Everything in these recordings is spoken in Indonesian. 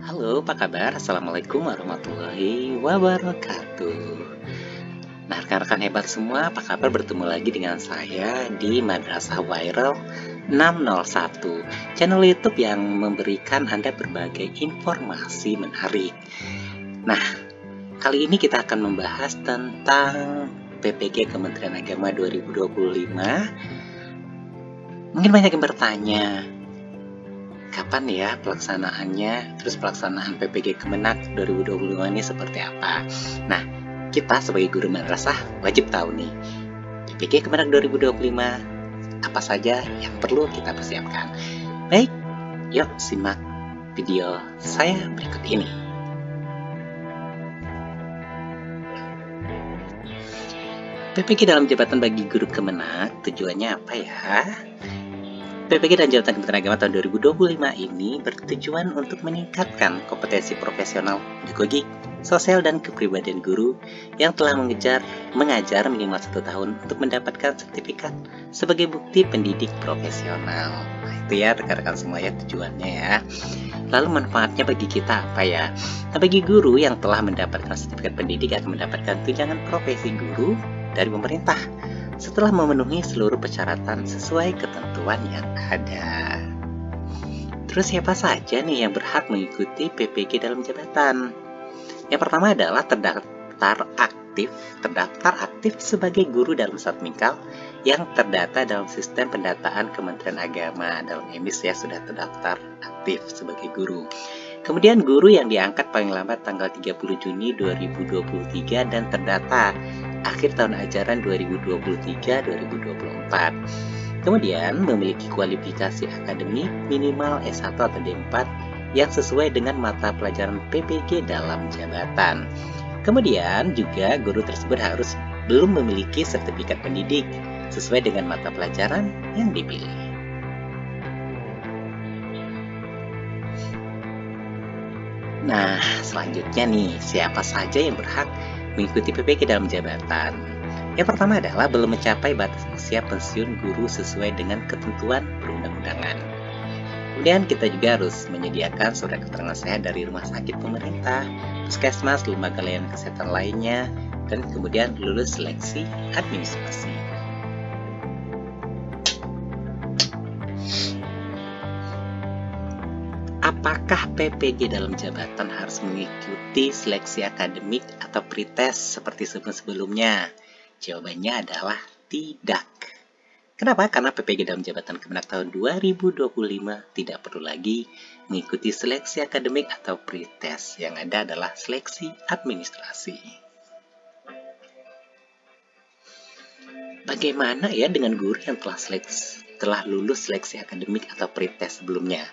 Halo, apa kabar? Assalamualaikum warahmatullahi wabarakatuh. Nah, rekan-rekan hebat semua, apa kabar? Bertemu lagi dengan saya di Madrasah Viral 601, channel YouTube yang memberikan Anda berbagai informasi menarik. Nah, kali ini kita akan membahas tentang PPG Kementerian Agama 2025. Mungkin banyak yang bertanya, kapan ya pelaksanaannya, terus pelaksanaan PPG Kemenak 2025 ini seperti apa. Nah, kita sebagai guru madrasah wajib tahu nih, PPG Kemenak 2025 apa saja yang perlu kita persiapkan. Baik, yuk simak video saya berikut ini. PPG dalam jabatan bagi guru Kemenak tujuannya apa ya? PPG dan Jabatan Kementerian Agama tahun 2025 ini bertujuan untuk meningkatkan kompetensi profesional, pedagogik, sosial, dan kepribadian guru yang telah mengajar minimal 1 tahun untuk mendapatkan sertifikat sebagai bukti pendidik profesional. Nah, itu ya rekan-rekan semua ya tujuannya ya. Lalu manfaatnya bagi kita apa ya? Nah, bagi guru yang telah mendapatkan sertifikat pendidik akan mendapatkan tunjangan profesi guru dari pemerintah setelah memenuhi seluruh persyaratan sesuai ketentuan yang ada. Terus siapa saja nih yang berhak mengikuti PPG dalam jabatan? Yang pertama adalah terdaftar aktif sebagai guru dalam Satmikal yang terdata dalam sistem pendataan Kementerian Agama. Dalam EMIS ya sudah terdaftar aktif sebagai guru. Kemudian guru yang diangkat paling lambat tanggal 30 Juni 2023 dan terdata akhir tahun ajaran 2023-2024. Kemudian memiliki kualifikasi akademik minimal S1 atau D4 yang sesuai dengan mata pelajaran PPG dalam jabatan. Kemudian juga guru tersebut harus belum memiliki sertifikat pendidik sesuai dengan mata pelajaran yang dipilih. Nah, selanjutnya nih, siapa saja yang berhak mengikuti PPG dalam jabatan? Yang pertama adalah belum mencapai batas usia pensiun guru sesuai dengan ketentuan perundang-undangan. Kemudian kita juga harus menyediakan surat keterangan sehat dari rumah sakit pemerintah, puskesmas, lembaga layanan kesehatan lainnya, dan kemudian lulus seleksi administrasi. Apakah PPG dalam jabatan harus mengikuti seleksi akademik atau pretest seperti sebelum-sebelumnya? Jawabannya adalah tidak. Kenapa? Karena PPG dalam jabatan Kemenak tahun 2025 tidak perlu lagi mengikuti seleksi akademik atau pretest. Yang ada adalah seleksi administrasi. Bagaimana ya dengan guru yang telah lulus seleksi akademik atau pretest sebelumnya?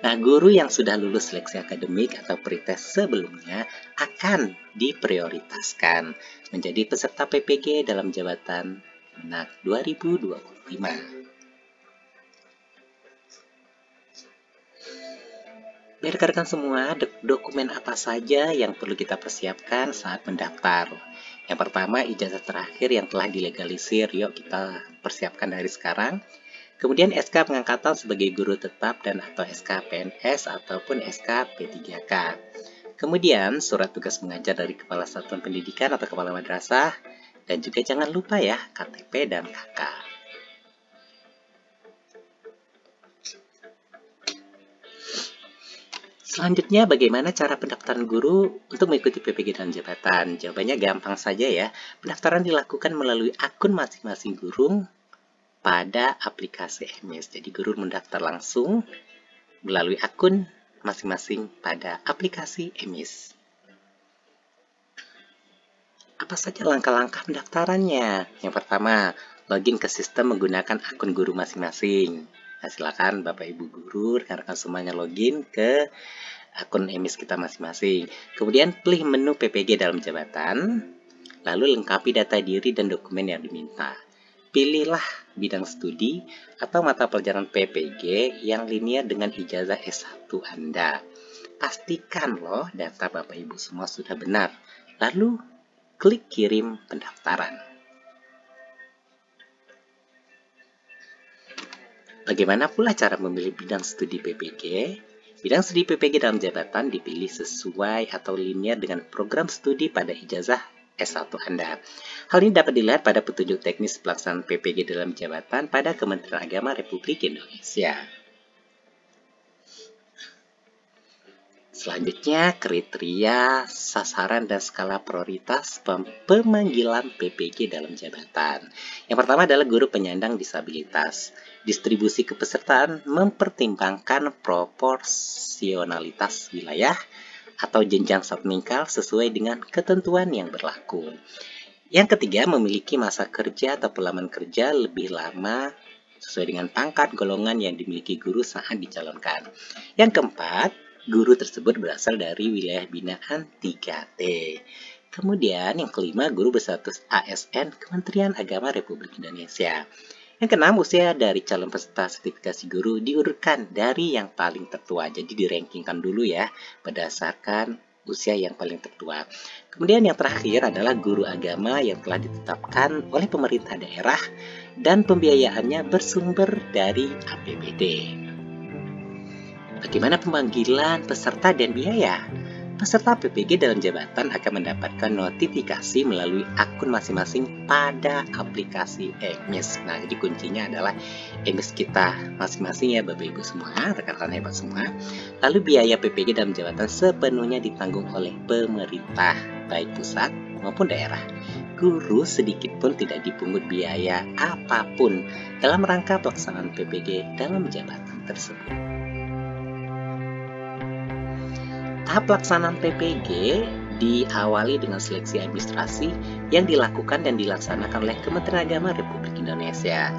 Nah, guru yang sudah lulus seleksi akademik atau pretest sebelumnya akan diprioritaskan menjadi peserta PPG dalam jabatan Kemenak 2025. Rekan-rekan semua, dokumen apa saja yang perlu kita persiapkan saat mendaftar? Yang pertama, ijazah terakhir yang telah dilegalisir. Yuk kita persiapkan dari sekarang. Kemudian SK pengangkatan sebagai guru tetap dan atau SK PNS ataupun SK P3K. Kemudian surat tugas mengajar dari Kepala Satuan Pendidikan atau Kepala Madrasah. Dan juga jangan lupa ya KTP dan KK. Selanjutnya bagaimana cara pendaftaran guru untuk mengikuti PPG dalam jabatan? Jawabannya gampang saja ya. Pendaftaran dilakukan melalui akun masing-masing guru pada aplikasi EMIS. Jadi guru mendaftar langsung melalui akun masing-masing pada aplikasi EMIS. Apa saja langkah-langkah pendaftarannya? Yang pertama, login ke sistem menggunakan akun guru masing-masing. Nah, silakan Bapak Ibu guru, rekan-rekan semuanya login ke akun EMIS kita masing-masing. Kemudian pilih menu PPG dalam jabatan, lalu lengkapi data diri dan dokumen yang diminta. Pilihlah bidang studi atau mata pelajaran PPG yang linear dengan ijazah S1 Anda. Pastikan loh data Bapak Ibu semua sudah benar. Lalu klik kirim pendaftaran. Bagaimana pula cara memilih bidang studi PPG? Bidang studi PPG dalam jabatan dipilih sesuai atau linear dengan program studi pada ijazah S1 Anda. Hal ini dapat dilihat pada petunjuk teknis pelaksanaan PPG dalam jabatan pada Kementerian Agama Republik Indonesia. Selanjutnya, kriteria, sasaran, dan skala prioritas pemanggilan PPG dalam jabatan. Yang pertama adalah guru penyandang disabilitas. Distribusi kepesertaan mempertimbangkan proporsionalitas wilayah atau jenjang submingkal sesuai dengan ketentuan yang berlaku. Yang ketiga, memiliki masa kerja atau pengalaman kerja lebih lama sesuai dengan pangkat golongan yang dimiliki guru saat dicalonkan. Yang keempat, guru tersebut berasal dari wilayah binaan 3T. Kemudian yang kelima, guru berstatus ASN Kementerian Agama Republik Indonesia. Yang keenam, usia dari calon peserta sertifikasi guru diurutkan dari yang paling tertua. Jadi dirankingkan dulu ya berdasarkan usia yang paling tertua. Kemudian yang terakhir adalah guru agama yang telah ditetapkan oleh pemerintah daerah dan pembiayaannya bersumber dari APBD. Bagaimana pemanggilan peserta dan biaya? Peserta PPG dalam jabatan akan mendapatkan notifikasi melalui akun masing-masing pada aplikasi EMIS. Nah, jadi kuncinya adalah EMIS kita masing-masing ya Bapak Ibu semua, rekan-rekan hebat semua. Lalu biaya PPG dalam jabatan sepenuhnya ditanggung oleh pemerintah, baik pusat maupun daerah. Guru sedikit pun tidak dipungut biaya apapun dalam rangka pelaksanaan PPG dalam jabatan tersebut. Tahap pelaksanaan PPG diawali dengan seleksi administrasi yang dilakukan dan dilaksanakan oleh Kementerian Agama Republik Indonesia.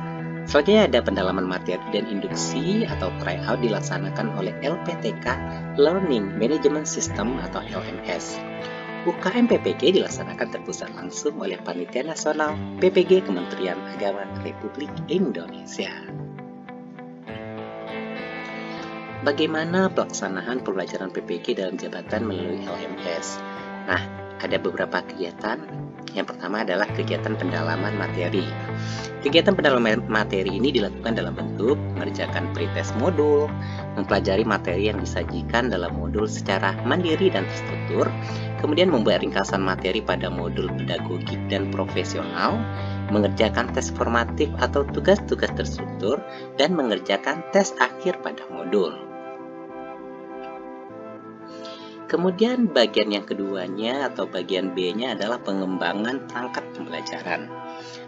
Selanjutnya ada pendalaman materi dan induksi atau tryout dilaksanakan oleh LPTK Learning Management System atau LMS. UKM PPG dilaksanakan terpusat langsung oleh Panitia Nasional PPG Kementerian Agama Republik Indonesia. Bagaimana pelaksanaan pembelajaran PPG dalam jabatan melalui LMS? Nah, ada beberapa kegiatan. Yang pertama adalah kegiatan pendalaman materi. Kegiatan pendalaman materi ini dilakukan dalam bentuk mengerjakan pretest modul, mempelajari materi yang disajikan dalam modul secara mandiri dan terstruktur, kemudian membuat ringkasan materi pada modul pedagogik dan profesional, mengerjakan tes formatif atau tugas-tugas terstruktur, dan mengerjakan tes akhir pada modul. Kemudian bagian yang keduanya atau bagian B-nya adalah pengembangan perangkat pembelajaran.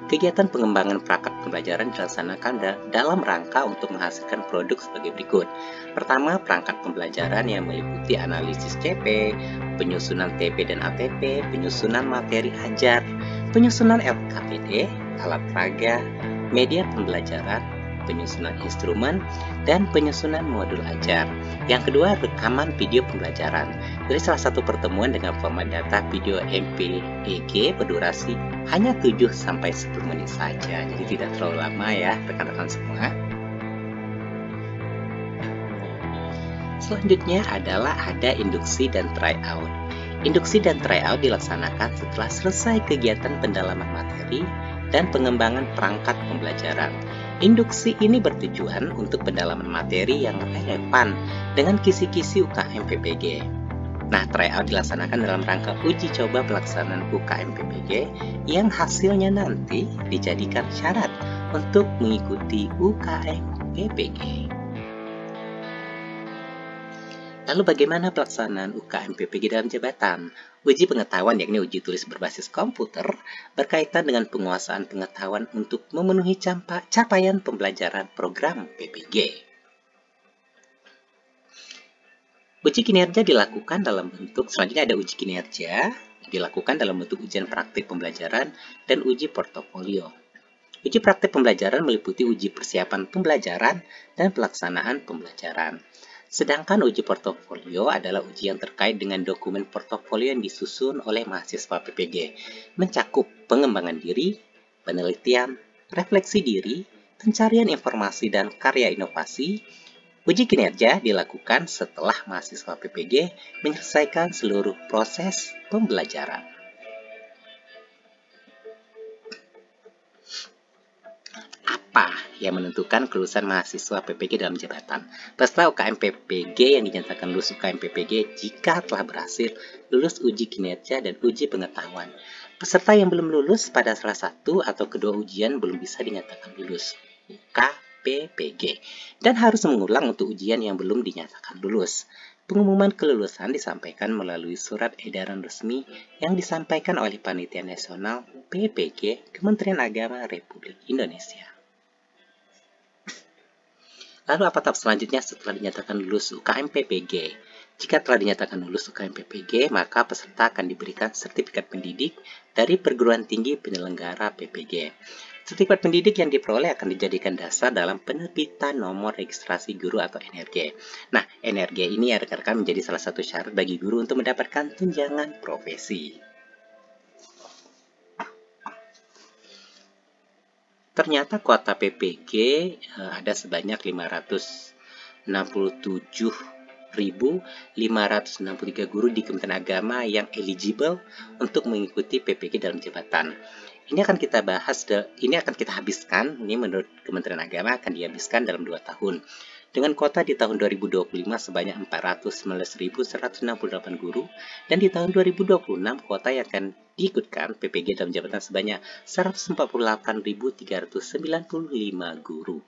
Kegiatan pengembangan perangkat pembelajaran dilaksanakan dalam rangka untuk menghasilkan produk sebagai berikut. Pertama, perangkat pembelajaran yang meliputi analisis CP, penyusunan TP dan ATP, penyusunan materi ajar, penyusunan LKPD, alat peraga, media pembelajaran, penyusunan instrumen, dan penyusunan modul ajar. Yang kedua, rekaman video pembelajaran. Dari salah satu pertemuan dengan format data video MPEG berdurasi hanya 7-10 menit saja. Jadi tidak terlalu lama ya rekan-rekan semua. Selanjutnya adalah ada induksi dan tryout. Induksi dan tryout dilaksanakan setelah selesai kegiatan pendalaman materi dan pengembangan perangkat pembelajaran. Induksi ini bertujuan untuk pendalaman materi yang relevan dengan kisi-kisi UKM PPG. Nah, tryout dilaksanakan dalam rangka uji coba pelaksanaan UKM PPG yang hasilnya nanti dijadikan syarat untuk mengikuti UKM PPG. Lalu bagaimana pelaksanaan UKM PPG dalam jabatan? Uji pengetahuan yakni uji tulis berbasis komputer berkaitan dengan penguasaan pengetahuan untuk memenuhi capaian pembelajaran program PPG. Uji kinerja dilakukan dalam bentuk, selanjutnya ada uji kinerja dilakukan dalam bentuk ujian praktik pembelajaran dan uji portofolio. Uji praktik pembelajaran meliputi uji persiapan pembelajaran dan pelaksanaan pembelajaran. Sedangkan uji portofolio adalah uji yang terkait dengan dokumen portofolio yang disusun oleh mahasiswa PPG, mencakup pengembangan diri, penelitian, refleksi diri, pencarian informasi dan karya inovasi. Uji kinerja dilakukan setelah mahasiswa PPG menyelesaikan seluruh proses pembelajaran. Apa yang menentukan kelulusan mahasiswa PPG dalam jabatan. Peserta UKM PPG yang dinyatakan lulus UKM PPG jika telah berhasil lulus uji kinerja dan uji pengetahuan. Peserta yang belum lulus pada salah satu atau kedua ujian belum bisa dinyatakan lulus UKPPG dan harus mengulang untuk ujian yang belum dinyatakan lulus. Pengumuman kelulusan disampaikan melalui surat edaran resmi yang disampaikan oleh Panitia Nasional PPG Kementerian Agama Republik Indonesia. Lalu apa tahap selanjutnya setelah dinyatakan lulus UKM PPG? Jika telah dinyatakan lulus UKM PPG, maka peserta akan diberikan sertifikat pendidik dari perguruan tinggi penyelenggara PPG. Sertifikat pendidik yang diperoleh akan dijadikan dasar dalam penerbitan nomor registrasi guru atau NRG. Nah, NRG ini ya rekan-rekan menjadi salah satu syarat bagi guru untuk mendapatkan tunjangan profesi. Ternyata kuota PPG ada sebanyak 567.563 guru di Kementerian Agama yang eligible untuk mengikuti PPG dalam jabatan. Ini akan kita bahas, ini akan kita habiskan, ini menurut Kementerian Agama akan dihabiskan dalam 2 tahun. Dengan kuota di tahun 2025 sebanyak 419.168 guru, dan di tahun 2026 kuota yang akan diikutkan PPG dalam jabatan sebanyak 148.395 guru.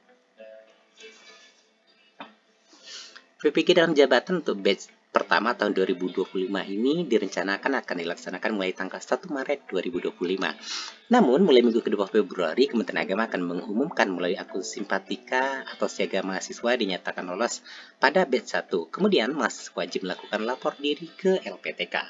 PPG dalam jabatan untuk batch pertama tahun 2025 ini direncanakan akan dilaksanakan mulai tanggal 1 Maret 2025. Namun, mulai minggu kedua Februari, Kementerian Agama akan mengumumkan melalui akun Simpatika atau Siaga Mahasiswa dinyatakan lolos pada batch 1. Kemudian, mahasiswa wajib melakukan lapor diri ke LPTK.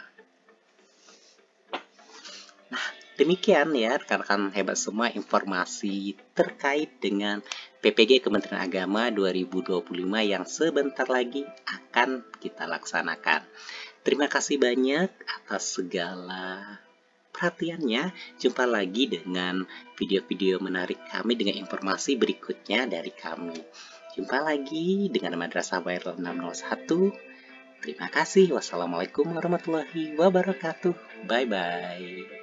Nah, demikian ya rekan-rekan hebat semua informasi terkait dengan PPG Kementerian Agama 2025 yang sebentar lagi akan kita laksanakan. Terima kasih banyak atas segala perhatiannya. Jumpa lagi dengan video-video menarik kami dengan informasi berikutnya dari kami. Jumpa lagi dengan Madrasah Viral 601. Terima kasih. Wassalamualaikum warahmatullahi wabarakatuh. Bye-bye.